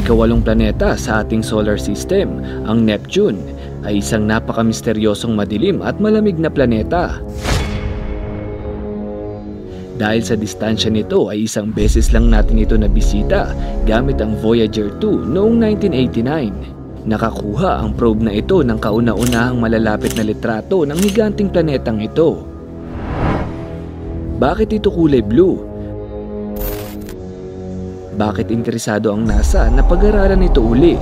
ikawalong planeta sa ating solar system, ang Neptune, ay isang napaka-misteryosong madilim at malamig na planeta. Dahil sa distansya nito ay isang beses lang natin ito nabisita gamit ang Voyager 2 noong 1989. Nakakuha ang probe na ito ng kauna-unahang malalapit na litrato ng higanting planetang ito. Bakit ito kulay blue? Bakit interesado ang NASA na pag-aralan ito uli?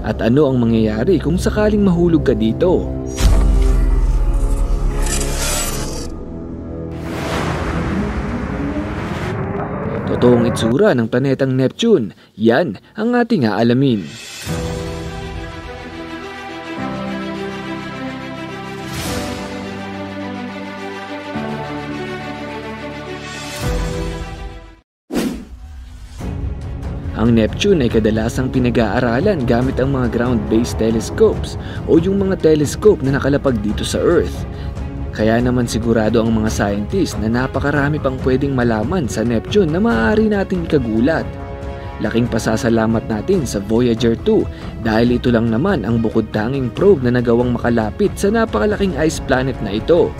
At ano ang mangyayari kung sakaling mahulog ka dito? Totoong itsura ng planetang Neptune, yan ang ating aalamin. Ang Neptune ay kadalasang pinag-aaralan gamit ang mga ground-based telescopes o yung mga telescope na nakalapag dito sa Earth. Kaya naman sigurado ang mga scientists na napakarami pang pwedeng malaman sa Neptune na maaari nating ikagulat. Laking pasasalamat natin sa Voyager 2 dahil ito lang naman ang bukod-tanging probe na nagawang makalapit sa napakalaking ice planet na ito.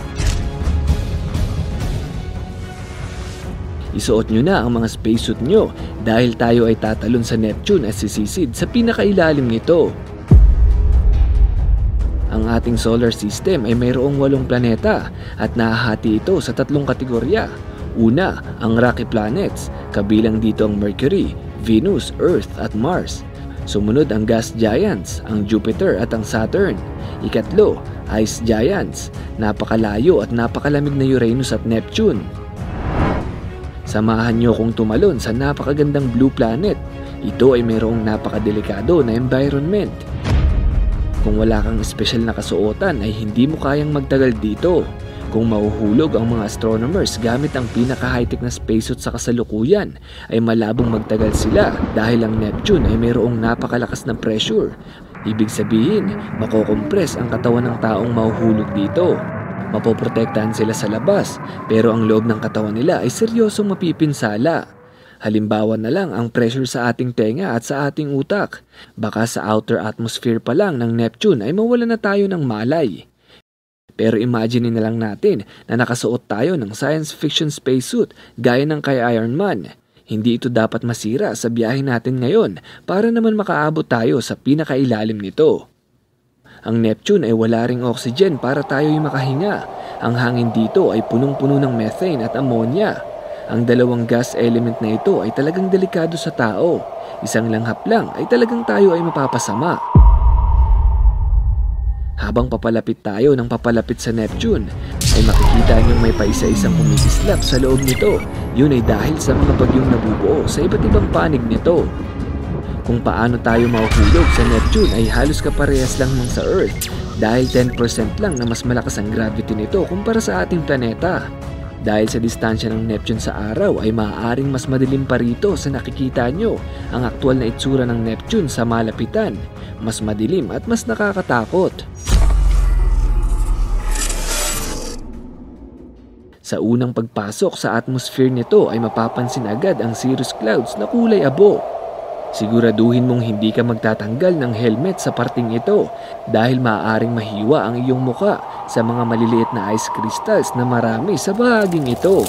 Isuot nyo na ang mga spacesuit nyo dahil tayo ay tatalon sa Neptune at sisisid sa pinakailalim nito. Ang ating solar system ay mayroong 8 planeta at nahahati ito sa 3 kategorya. Una, ang rocky planets, kabilang dito ang Mercury, Venus, Earth at Mars. Sumunod ang gas giants, ang Jupiter at ang Saturn. Ikatlo, ice giants, napakalayo at napakalamig na Uranus at Neptune. Samahan nyo kong tumalon sa napakagandang blue planet. Ito ay mayroong napakadelikado na environment. Kung wala kang espesyal na kasuotan ay hindi mo kayang magtagal dito. Kung mahuhulog ang mga astronomers gamit ang pinaka-high-tech na spacesuit sa kasalukuyan, ay malabong magtagal sila dahil ang Neptune ay mayroong napakalakas na pressure. Ibig sabihin, makokompress ang katawan ng taong mahuhulog dito. Mapoprotektahan sila sa labas, pero ang loob ng katawan nila ay seryosong mapipinsala. Halimbawa na lang ang pressure sa ating tenga at sa ating utak. Baka sa outer atmosphere pa lang ng Neptune ay mawala na tayo ng malay. Pero imagine na lang natin na nakasuot tayo ng science fiction spacesuit gaya ng kay Iron Man. Hindi ito dapat masira sa biyahe natin ngayon para naman makaabot tayo sa pinakailalim nito. Ang Neptune ay wala ring oxygen para tayo'y makahinga. Ang hangin dito ay punong-puno ng methane at ammonia. Ang dalawang gas element na ito ay talagang delikado sa tao. Isang langhap lang ay talagang tayo ay mapapasama. Habang papalapit tayo ng papalapit sa Neptune, ay makikita niyong may paisa-isang kumikislap sa loob nito. Yun ay dahil sa mga bagyong nabubuo sa iba't ibang panig nito. Kung paano tayo mahuhulog sa Neptune ay halos kaparehas lang ng sa Earth dahil 10% lang na mas malakas ang gravity nito kumpara sa ating planeta. Dahil sa distansya ng Neptune sa araw ay maaaring mas madilim pa rito sa nakikita nyo ang aktwal na itsura ng Neptune sa malapitan. Mas madilim at mas nakakatakot. Sa unang pagpasok sa atmosphere nito ay mapapansin agad ang cirrus clouds na kulay abo. Siguraduhin mong hindi ka magtatanggal ng helmet sa parting ito dahil maaaring mahiwa ang iyong muka sa mga maliliit na ice crystals na marami sa bahaging ito.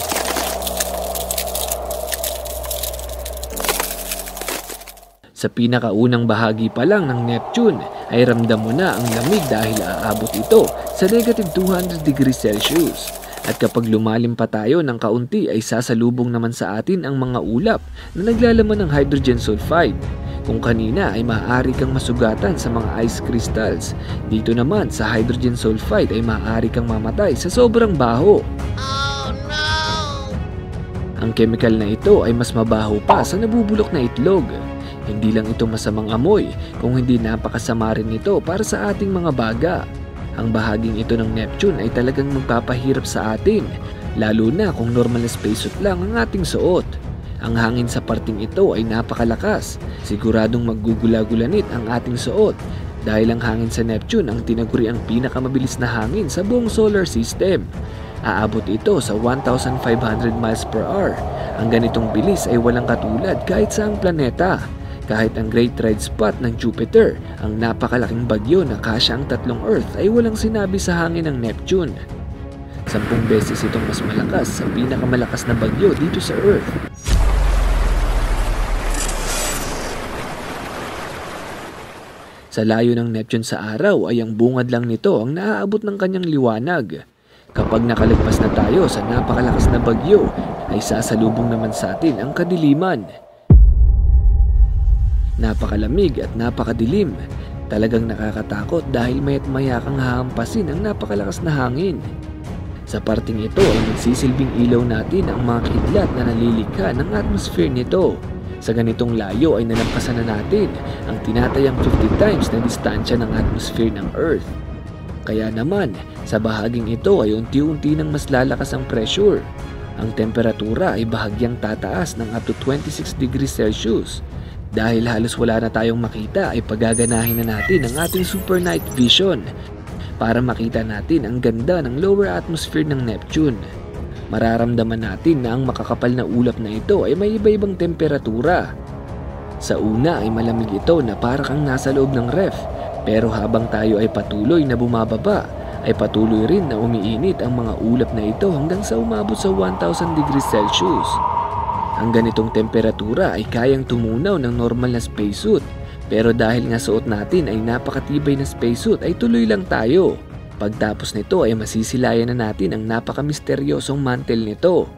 Sa pinakaunang bahagi pa lang ng Neptune ay ramdam mo na ang lamig dahil aabot ito sa negative 200 degrees Celsius. At kapag lumalim pa tayo ng kaunti ay sasalubong naman sa atin ang mga ulap na naglalaman ng hydrogen sulfide. Kung kanina ay maaari kang masugatan sa mga ice crystals, dito naman sa hydrogen sulfide ay maaari kang mamatay sa sobrang baho. Oh no! Ang chemical na ito ay mas mabaho pa sa nabubulok na itlog. Hindi lang ito masamang amoy, kung hindi napakasama rin ito para sa ating mga baga. Ang bahaging ito ng Neptune ay talagang magpapahirap sa atin, lalo na kung normal na spacesuit lang ang ating suot. Ang hangin sa parting ito ay napakalakas, siguradong maggugula-gulanit ang ating suot dahil ang hangin sa Neptune ang tinaguri ang pinakamabilis na hangin sa buong solar system. Aabot ito sa 1,500 miles per hour. Ang ganitong bilis ay walang katulad kahit saang planeta. Kahit ang Great Red Spot ng Jupiter, ang napakalaking bagyo na kasya ang 3 Earth, ay walang sinabi sa hangin ng Neptune. 10 beses itong mas malakas sa pinakamalakas na bagyo dito sa Earth. Sa layo ng Neptune sa araw ay ang bungad lang nito ang naaabot ng kanyang liwanag. Kapag nakalagpas na tayo sa napakalakas na bagyo, ay sasalubong naman sa atin ang kadiliman. Napakalamig at napakadilim. Talagang nakakatakot dahil maya't maya kang hahampasin ang napakalakas na hangin. Sa parting ito ay nagsisilbing ilaw natin ang mga kidlat na nalilikha ng atmosphere nito. Sa ganitong layo ay nalampasan na natin ang tinatayang 50 times na distansya ng atmosphere ng Earth. Kaya naman, sa bahaging ito ay unti-unti nang mas lalakas ang pressure. Ang temperatura ay bahagyang tataas ng up to 26 degrees Celsius. Dahil halos wala na tayong makita ay pagaganahin na natin ang ating super night vision para makita natin ang ganda ng lower atmosphere ng Neptune. Mararamdaman natin na ang makakapal na ulap na ito ay may iba-ibang temperatura. Sa una ay malamig ito na para kang nasa loob ng ref, pero habang tayo ay patuloy na bumababa, ay patuloy rin na umiinit ang mga ulap na ito hanggang sa umabot sa 1,000 degrees Celsius. Ang ganitong temperatura ay kayang tumunaw ng normal na spacesuit, pero dahil nga suot natin ay napakatibay na spacesuit ay tuloy lang tayo. Pagtapos nito ay masisilayan na natin ang napakamisteryosong mantle nito.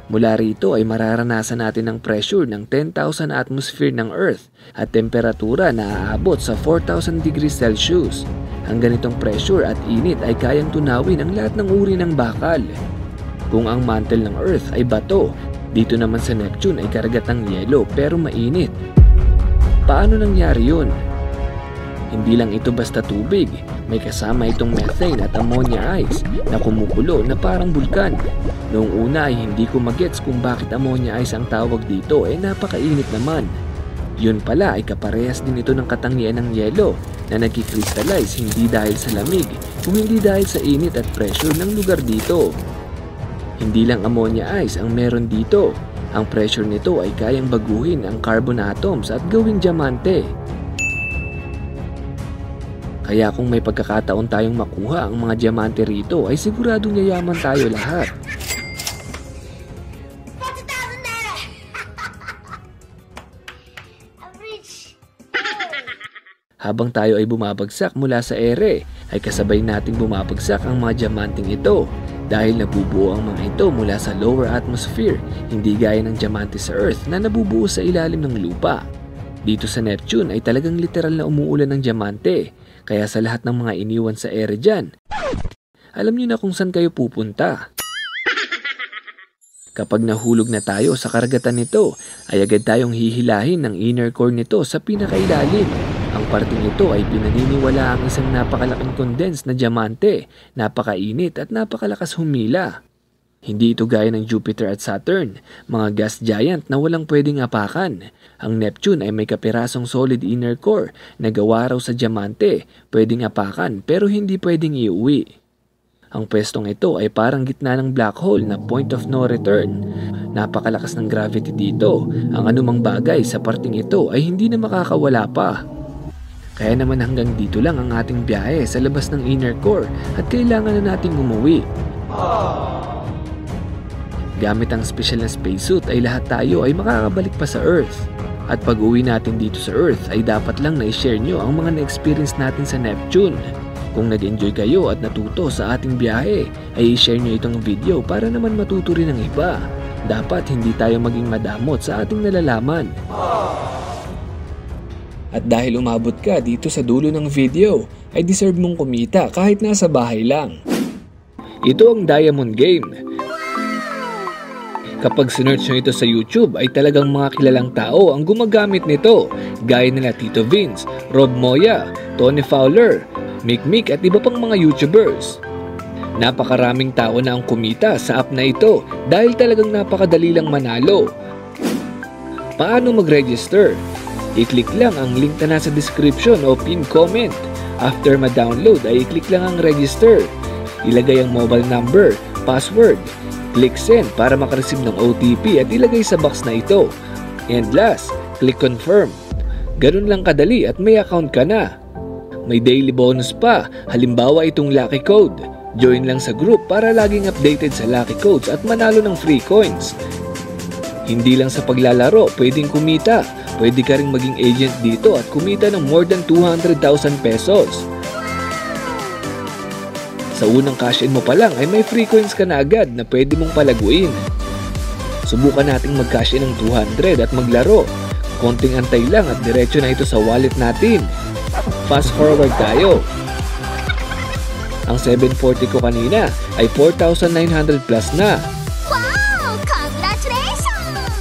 Mula rito ay mararanasan natin ang pressure ng 10,000 atmosphere ng Earth at temperatura na aabot sa 4,000 degrees Celsius. Ang ganitong pressure at init ay kayang tunawin ang lahat ng uri ng bakal. Kung ang mantle ng Earth ay bato, dito naman sa Neptune ay karagatang yelo pero mainit. Paano nangyari yun? Hindi lang ito basta tubig, may kasama itong methane at ammonia ice na kumukulo na parang bulkan. Noong una ay hindi ko magets kung bakit ammonia ice ang tawag dito, napakainit naman. Yun pala ay kaparehas din ito ng katangian ng yelo na nagkikrystallize hindi dahil sa lamig, kung hindi dahil sa init at pressure ng lugar dito. Hindi lang ammonia ice ang meron dito, ang pressure nito ay kayang baguhin ang carbon atoms at gawing diamante. Kaya kung may pagkakataon tayong makuha ang mga diamante rito ay siguradong yayaman tayo lahat. Habang tayo ay bumabagsak mula sa ere, ay kasabay nating bumabagsak ang mga diamanting ito dahil nabubuo ang mga ito mula sa lower atmosphere, hindi gaya ng diamante sa Earth na nabubuo sa ilalim ng lupa. Dito sa Neptune ay talagang literal na umuulan ng diamante. Kaya sa lahat ng mga iniwan sa ere dyan, alam nyo na kung saan kayo pupunta. Kapag nahulog na tayo sa karagatan nito, ay agad tayong hihilahin ng inner core nito sa pinakailalim. Ang parting ito ay pinaniniwala ang isang napakalaking condensed na diamante, napakainit at napakalakas humila. Hindi ito gaya ng Jupiter at Saturn, mga gas giant na walang pwedeng apakan. Ang Neptune ay may kapirasong solid inner core na gawa raw sa diamante, pwedeng apakan pero hindi pwedeng iuwi. Ang pwestong ito ay parang gitna ng black hole na point of no return. Napakalakas ng gravity dito, ang anumang bagay sa parting ito ay hindi na makakawala pa. Kaya naman hanggang dito lang ang ating biyahe sa labas ng inner core at kailangan na nating umuwi. Gamit ang special na spacesuit ay lahat tayo ay makakabalik pa sa Earth. At pag uwi natin dito sa Earth ay dapat lang na i-share nyo ang mga na-experience natin sa Neptune. Kung nag-enjoy kayo at natuto sa ating biyahe ay i-share nyo itong video para naman matuto rin ang iba. Dapat hindi tayo maging madamot sa ating nalalaman. At dahil umabot ka dito sa dulo ng video ay deserve mong kumita kahit nasa bahay lang. Ito ang Diamond Game. Kapag sinearch nyo ito sa YouTube ay talagang mga kilalang tao ang gumagamit nito gaya nila Tito Vince, Rob Moya, Tony Fowler, Mick at iba pang mga YouTubers. Napakaraming tao na ang kumita sa app na ito dahil talagang napakadali lang manalo. Paano mag-register? I-click lang ang link na nasa description o pinned comment. After ma-download ay i-click lang ang register. ilagay ang mobile number, password, click send para makareceive ng OTP at ilagay sa box na ito. And last, click confirm. Ganun lang kadali at may account ka na. May daily bonus pa, halimbawa itong Lucky Code. Join lang sa group para laging updated sa Lucky Codes at manalo ng free coins. Hindi lang sa paglalaro, pwedeng kumita. Pwede ka ring maging agent dito at kumita ng more than 200,000 pesos. Sa unang cash in mo pa lang ay may free coins ka na agad na pwede mong palaguin. Subukan nating mag-cash in ng 200 at maglaro. Konting antay lang at diretso na ito sa wallet natin. Fast forward tayo. Ang 740 ko kanina ay 4,900 plus na. Wow! Congratulations!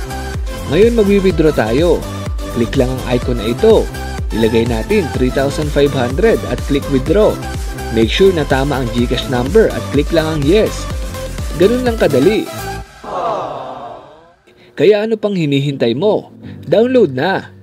Ngayon magwi-withdraw tayo. Click lang ang icon na ito. Ilagay natin 3,500 at click withdraw. Make sure na tama ang GCash number at click lang ang yes. Ganun lang kadali. Kaya ano pang hinihintay mo? Download na!